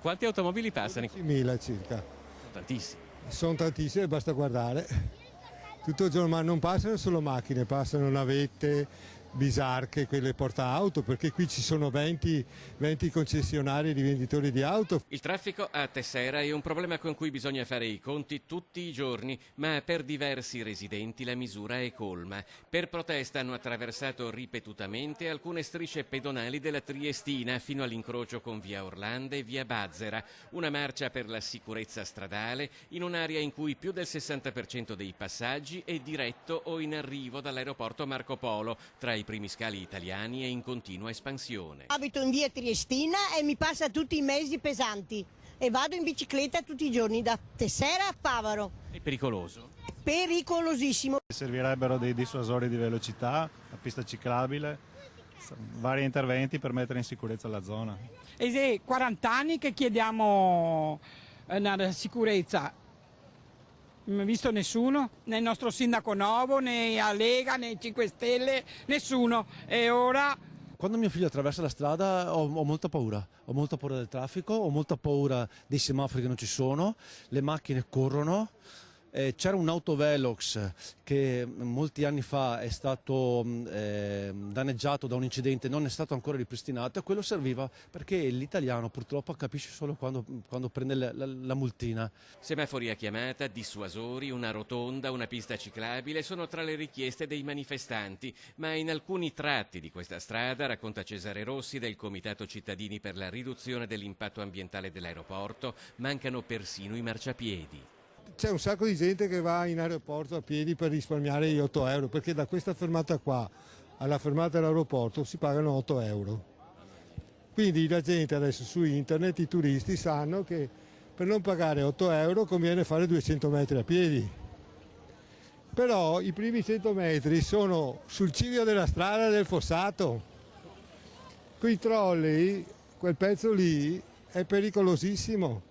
Quante automobili passano? 10.000 circa. Tantissimi. Sono tantissime, basta guardare. Tutto il giorno, ma non passano solo macchine, passano navette, bisarche, quelle porta-auto, perché qui ci sono 20 concessionari di venditori di auto. Il traffico a Tessera è un problema con cui bisogna fare i conti tutti i giorni, ma per diversi residenti la misura è colma. Per protesta hanno attraversato ripetutamente alcune strisce pedonali della Triestina fino all'incrocio con via Orlando e via Bazzera, una marcia per la sicurezza stradale in un'area in cui più del 60% dei passaggi è diretto o in arrivo dall'aeroporto Marco Polo, tra i primi scali italiani e in continua espansione. Abito in via Triestina e mi passa tutti i mesi pesanti e vado in bicicletta tutti i giorni da Tessera a Favaro. È pericoloso? Pericolosissimo. Servirebbero dei dissuasori di velocità, la pista ciclabile, vari interventi per mettere in sicurezza la zona. È 40 anni che chiediamo una sicurezza. Non ho visto nessuno, né il nostro sindaco nuovo, né la Lega, né i 5 Stelle, nessuno. E ora... Quando mio figlio attraversa la strada ho molta paura del traffico, ho molta paura dei semafori che non ci sono, le macchine corrono. C'era un autovelox che molti anni fa è stato danneggiato da un incidente, non è stato ancora ripristinato, e quello serviva perché l'italiano purtroppo capisce solo quando prende la multina. Semafori a chiamata, dissuasori, una rotonda, una pista ciclabile sono tra le richieste dei manifestanti, ma in alcuni tratti di questa strada, racconta Cesare Rossi del Comitato Cittadini per la riduzione dell'impatto ambientale dell'aeroporto, mancano persino i marciapiedi. C'è un sacco di gente che va in aeroporto a piedi per risparmiare gli 8 euro, perché da questa fermata qua alla fermata dell'aeroporto si pagano 8 euro. Quindi la gente adesso su internet, i turisti sanno che per non pagare 8 euro conviene fare 200 metri a piedi. Però i primi 100 metri sono sul ciglio della strada del Fossato. Con i trolley, quel pezzo lì è pericolosissimo.